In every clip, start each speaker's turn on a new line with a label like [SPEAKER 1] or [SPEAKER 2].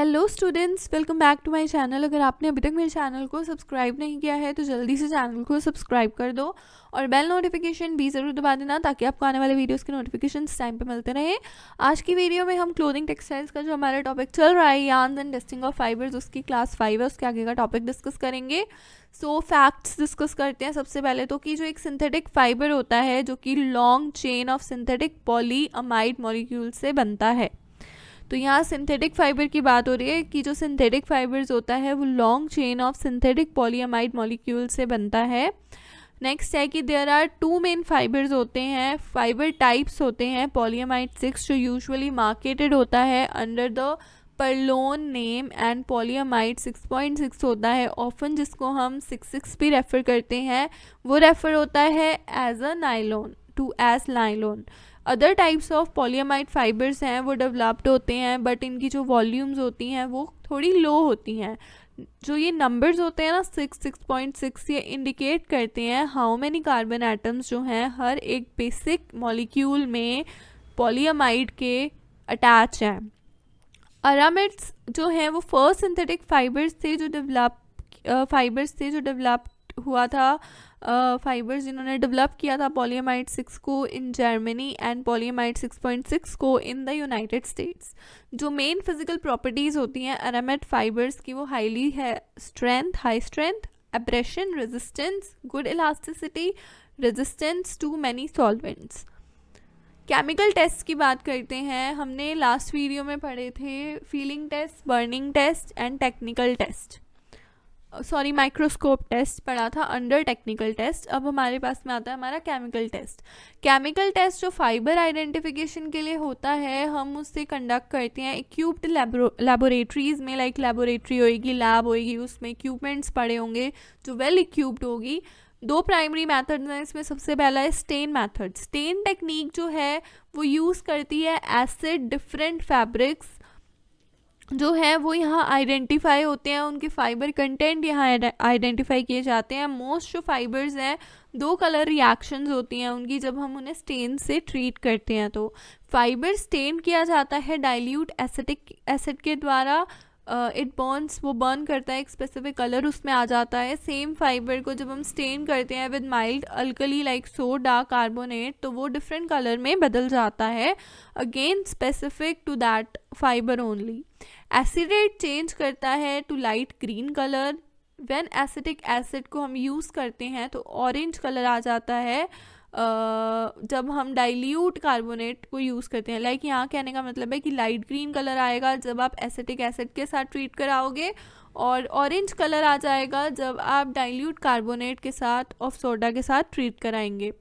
[SPEAKER 1] Hello students, welcome back to my channel. अगर आपने अभी तक मेरे चैनल को सब्सक्राइब नहीं किया है तो जल्दी से चैनल को सब्सक्राइब कर दो और बेल नोटिफिकेशन भी ज़रूर दबा देना ताकि आपको आने वाले वीडियोस के नोटिफिकेशन टाइम पे मिलते रहे। आज की वीडियो में हम क्लोथिंग टेक्सटाइल्स का जो हमारा टॉपिक चल रहा है yarn and testing of fibres, उसकी क्लास 5 है, उसके आगे का टॉपिक डिस्कस करेंगे। सो फैक्ट्स डिस्कस करते हैं सबसे पहले तो कि जो एक सिंथेटिक फाइबर होता है जो कि long chain of synthetic polyamide molecule से बनता है। तो यहाँ सिंथेटिक फाइबर की बात हो रही है कि जो सिंथेटिक फाइबर्स होता है वो long chain of synthetic polyamide molecule से बनता है। नेक्स्ट है कि there are two main fibres होते हैं, फाइबर टाइप्स होते हैं। पॉलीअमाइड 6 जो यूजुअली मार्केटेड होता है under the Perlon name and polyamide 6.6 होता है ऑफन, जिसको हम 6 भी रेफर करते हैं, वो रेफर होता है as a nylon two as nylon. Other types of polyamide fibres हैं वो डेवलप्ड होते हैं बट इनकी जो वॉल्यूम्स होती हैं वो थोड़ी लो होती हैं। जो ये नंबर्स होते हैं ना 6.6 ये इंडिकेट करते हैं हाउ मेनी कार्बन एटम्स जो हैं हर एक बेसिक मॉलिक्यूल में पॉलीअमाइड के अटैच हैं। अरामिड्स जो हैं वो फर्स्ट सिंथेटिक फाइबर्स थे जो डेवलप हुआ था, फाइबर्स जिन्होंने डेवलप किया था पॉलीअमाइड 6 को इन जर्मनी एंड पॉलीअमाइड 6.6 को इन द यूनाइटेड स्टेट्स। जो मेन फिजिकल प्रॉपर्टीज़ होती हैं अरामिड फाइबर्स की वो high strength, abrasion resistance, good elasticity, resistance to many solvents. Chemical test की बात करते हैं। हमने लास्ट वीडियो में पढ़े थे feeling test, burning test and technical test, microscope test पढ़ा था अंडर टेक्निकल टेस्ट। अब हमारे पास में आता है हमारा केमिकल टेस्ट। केमिकल टेस्ट जो फाइबर आइडेंटिफिकेशन के लिए होता है हम उससे कंडक्ट करते हैं इक्विप्ड लेबोरेटरीज में, लाइक लेबोरेटरी होएगी, लैब होएगी, उसमें इक्विपमेंट्स पड़े होंगे जो वेल इक्विप्ड होगी। दो प्राइमरी मेथड्स हैं इसमें। सबसे पहला है स्टेन मेथड। स्टेन टेक्निक जो है वो यूज़ करती है एसिड डिफरेंट फैब्रिक्स जो है वो यहाँ आइडेंटिफाई होते हैं, उनके फाइबर कंटेंट यहाँ आइडेंटिफाई किए जाते हैं। मोस्ट जो फाइबर्स हैं 2 कलर रिएक्शंस होती हैं उनकी जब हम उन्हें स्टेन से ट्रीट करते हैं। तो फाइबर स्टेन किया जाता है डाइल्यूट एसिटिक एसिड के द्वारा। इट बर्न्स, वो बर्न करता है, एक स्पेसिफिक कलर उसमें आ जाता है। सेम फाइबर को जब हम स्टेन करते हैं with mild alkali like soda carbonate तो वो डिफरेंट कलर में बदल जाता है, again specific to that fibre only. Acetate change करता है to light green colour. When acetic acid को हम यूज़ करते हैं तो ऑरेंज कलर आ जाता है जब हम डाइल्यूट कार्बोनेट को यूज़ करते हैं। लाइक यहाँ कहने का मतलब है कि लाइट ग्रीन कलर आएगा जब आप एसिटिक एसिड के साथ ट्रीट कराओगे और ऑरेंज कलर आ जाएगा जब आप डाइल्यूट कार्बोनेट के साथ ऑफ सोडा के साथ ट्रीट कराएंगे।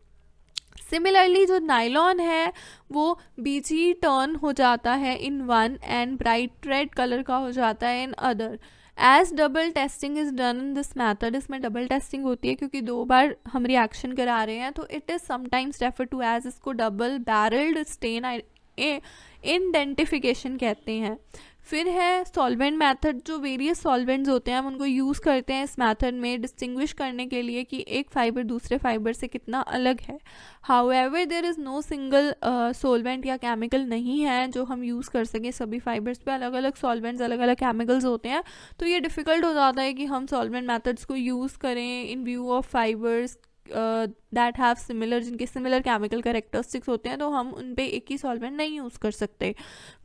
[SPEAKER 1] सिमिलरली जो नाइलॉन है वो बीजी टर्न हो जाता है in one and bright red colour का हो जाता है in other. As double testing is done in this method, इसमें डबल टेस्टिंग होती है क्योंकि 2 बार हम रिएक्शन करा रहे हैं तो it is sometimes refer to as, इसको डबल बैरल्ड स्टेन इंडेंटिफिकेशन कहते हैं। फिर है सॉल्वेंट मेथड। जो वेरियस सॉल्वेंट्स होते हैं हम उनको यूज़ करते हैं इस मेथड में डिस्टिंग्विश करने के लिए कि एक फाइबर दूसरे फाइबर से कितना अलग है। However there is no single solvent या केमिकल नहीं है जो हम यूज़ कर सकें। सभी फाइबर्स पे अलग अलग सॉल्वेंट्स, अलग अलग केमिकल्स होते हैं तो ये डिफ़िकल्ट हो जाता है कि हम सॉल्वेंट मेथड्स को यूज़ करें इन view of fibres that have similar, जिनके सिमिलर केमिकल कैरेक्टरिस्टिक्स होते हैं तो हम उन पे एक ही सॉल्वेंट नहीं यूज़ कर सकते।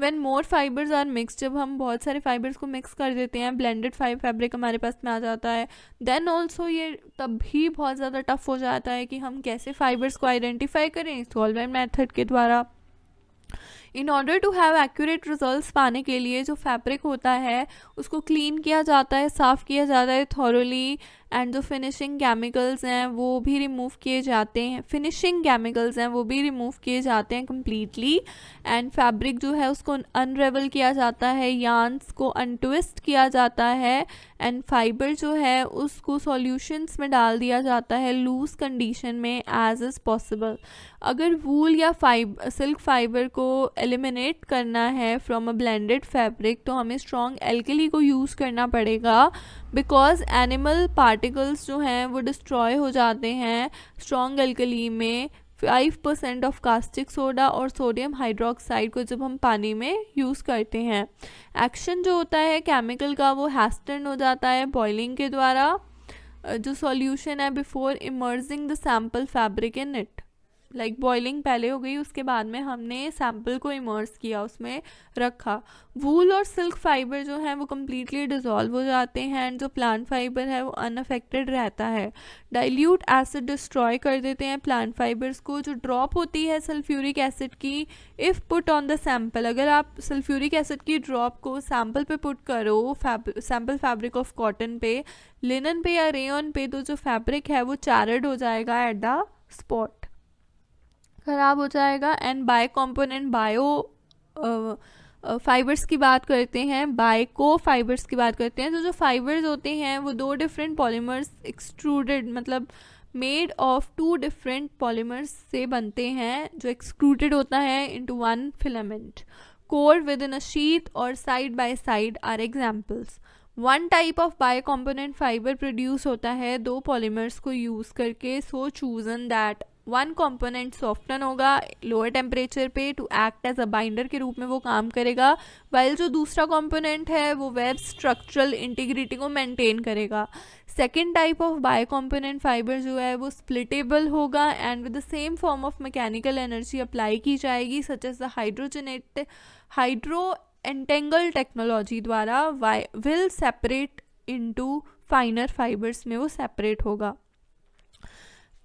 [SPEAKER 1] When more fibres are mix, जब हम बहुत सारे फाइबर्स को मिक्स कर देते हैं, ब्लेंडेड फैब्रिक हमारे पास में आ जाता है, देन ऑल्सो ये तब भी बहुत ज़्यादा टफ हो जाता है कि हम कैसे फाइबर्स को आइडेंटिफाई करें सॉल्वेंट मेथड के द्वारा। In order to have accurate results पाने के लिए जो फैब्रिक होता है उसको क्लीन किया जाता है, साफ़ किया जाता है थॉरोली, एंड जो फिनिशिंग केमिकल्स हैं वो भी रिमूव किए जाते हैं, कम्प्लीटली। एंड फैब्रिक जो है उसको अनरेवल किया जाता है, यार्न्स को अनट्विस्ट किया जाता है एंड फाइबर जो है उसको सॉल्यूशंस में डाल दिया जाता है लूज कंडीशन में एज इज़ पॉसिबल। अगर वूल या सिल्क फाइबर को एलिमिनेट करना है फ्रॉम अ ब्लेंडेड फैब्रिक तो हमें स्ट्रॉन्ग एल्कली को यूज़ करना पड़ेगा बिकॉज एनिमल पार्टिकल्स जो हैं वो डिस्ट्रॉय हो जाते हैं स्ट्रॉन्ग एल्कली में 5% ऑफ कास्टिक सोडा और सोडियम हाइड्रोक्साइड को जब हम पानी में यूज़ करते हैं। एक्शन जो होता है केमिकल का वो हैस्टन हो जाता है बॉइलिंग के द्वारा जो सॉल्यूशन है before emerging the sample fabric in it. Like boiling पहले हो गई, उसके बाद में हमने सैम्पल को इमर्स किया, उसमें रखा। वूल और सिल्क फाइबर जो है वो कम्प्लीटली डिज़ोल्व हो जाते हैं एंड जो प्लांट फाइबर है वो अनअफेक्टेड रहता है। डाइल्यूट एसिड डिस्ट्रॉय कर देते हैं प्लांट फाइबर्स को। जो ड्रॉप होती है सल्फ्यूरिक एसिड की if put on the sample, अगर आप सल्फ्यूरिक एसिड की ड्रॉप को सैम्पल पे पुट करो, सैम्पल फैब्रिक ऑफ कॉटन पे, लिनन पे या रेयन पे, तो जो फैब्रिक है वो चार्ड हो जाएगा एट द स्पॉट, ख़राब हो जाएगा। And bi component bio fibres की बात करते हैं, बाइको फाइबर्स की बात करते हैं। तो जो फाइबर्स होते हैं वो दो डिफरेंट पॉलीमर्स एक्सट्रूडेड मतलब मेड ऑफ 2 डिफरेंट पॉलीमर्स से बनते हैं, जो एक्सट्रूडेड होता है into one filament. Core within a sheath और side by side are examples. One type of bio component fibre produce होता है 2 पॉलीमर्स को यूज़ करके। So chosen that one component soften होगा लोअर टेम्परेचर पे to act as a binder के रूप में वो काम करेगा, वाइल जो दूसरा कंपोनेंट है वो वेब स्ट्रक्चरल इंटीग्रिटी को मेंटेन करेगा। Second type of bio component fibre जो है वो स्प्लिटेबल होगा and with the same form of mechanical energy apply की जाएगी, such as the hydro entangle technology द्वारा will separate into finer fibres में वो सेपरेट होगा।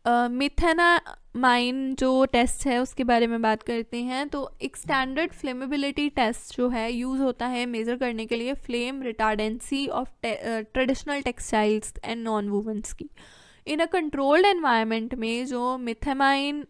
[SPEAKER 1] मिथेनामाइन जो टेस्ट है उसके बारे में बात करते हैं। तो एक स्टैंडर्ड फ्लेमेबिलिटी टेस्ट जो है यूज़ होता है मेज़र करने के लिए flame retardancy of traditional textiles and non wovens की। इन अ कंट्रोल्ड एनवायरनमेंट में जो मिथेनामाइन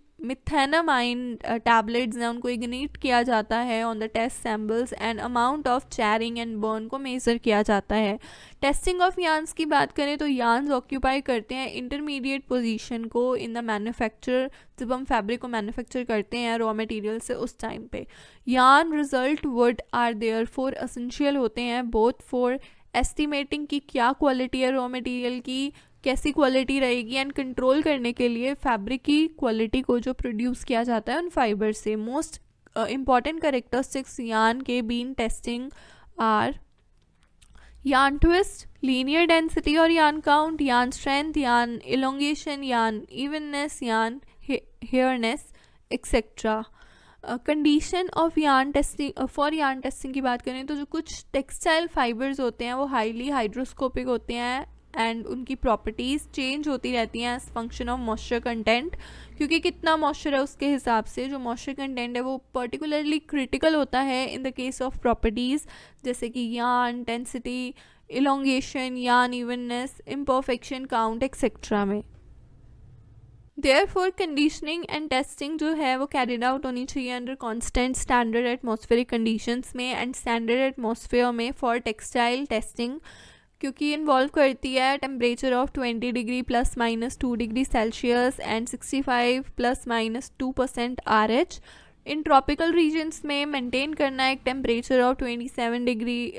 [SPEAKER 1] टैबलेट्स हैं उनको इग्निट किया जाता है on the test samples and amount of charring and burn को मेज़र किया जाता है। टेस्टिंग ऑफ यार्न्स की बात करें तो यार्न्स ऑक्यूपाई करते हैं इंटरमीडिएट पोजीशन को इन द मैन्युफैक्चर, जब हम फैब्रिक को मैन्युफैक्चर करते हैं रॉ मटेरियल से उस टाइम पे। Yarn result would are therefore essential होते हैं बोथ फॉर एस्टिमेटिंग की क्या क्वालिटी है रॉ मटेरियल की, कैसी क्वालिटी रहेगी, एंड कंट्रोल करने के लिए फैब्रिक की क्वालिटी को जो प्रोड्यूस किया जाता है उन फाइबर से। मोस्ट इम्पॉर्टेंट करेक्टरिस्टिक्स यार्न के been testing are yarn twist, linear density or yarn count, yarn strength, yarn elongation, yarn evenness, yarn hairness, etc. Condition of yarn testing for yarn testing की बात करें तो जो कुछ textile fibres होते हैं वो हाईली हाइड्रोस्कोपिक होते हैं एंड उनकी प्रॉपर्टीज़ चेंज होती रहती हैं as function of moisture content, क्योंकि कितना मॉइस्चर है उसके हिसाब से जो मॉइस्चर कंटेंट है वो पर्टिकुलरली क्रिटिकल होता है in the case of properties जैसे कि yarn density, elongation, yarn evenness, imperfection count etcetera में। देयरफॉर कंडीशनिंग एंड टेस्टिंग जो है वो कैरिड आउट होनी चाहिए under constant standard atmospheric conditions में एंड स्टैंडर्ड एटमॉस्फेयर में फॉर टेक्सटाइल टेस्टिंग, क्योंकि इन्वॉल्व करती है temperature of 20 degree +- 2 degree Celsius and 65 ±2% RH। In tropical regions में मेंटेन करना एक temperature of 27 degree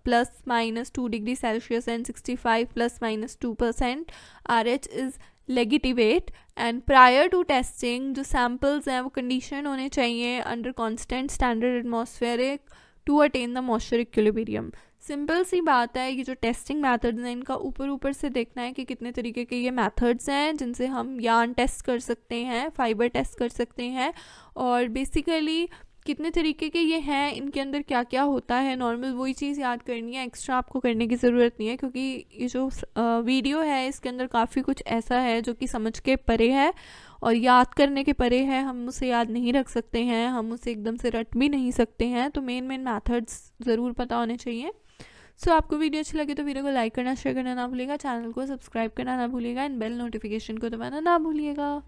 [SPEAKER 1] +- 2 degree Celsius and 65 ±2% RH is लेगिटिवेट। And prior to testing जो सैम्पल्स हैं वो कंडीशन होने चाहिए under constant standard atmospheric to attain the moisture equilibrium. Simple सी बात है, ये जो टेस्टिंग मेथड्स हैं इनका ऊपर से देखना है कि कितने तरीके के ये मेथड्स हैं जिनसे हम यार्न टेस्ट कर सकते हैं, फाइबर टेस्ट कर सकते हैं, और बेसिकली कितने तरीके के ये हैं, इनके अंदर क्या क्या होता है। नॉर्मल वही चीज़ याद करनी है, एक्स्ट्रा आपको करने की ज़रूरत नहीं है, क्योंकि ये जो वीडियो है इसके अंदर काफ़ी कुछ ऐसा है जो कि समझ के परे है और याद करने के परे है। हम उसे याद नहीं रख सकते हैं, हम उसे एकदम से रट भी नहीं सकते हैं, तो मेन मेथड्स ज़रूर पता होने चाहिए। सो आपको वीडियो अच्छी लगे तो वीडियो को लाइक करना, शेयर करना ना भूलिएगा, चैनल को सब्सक्राइब करना ना भूलिएगा एंड बेल नोटिफिकेशन को दबाना ना भूलिएगा।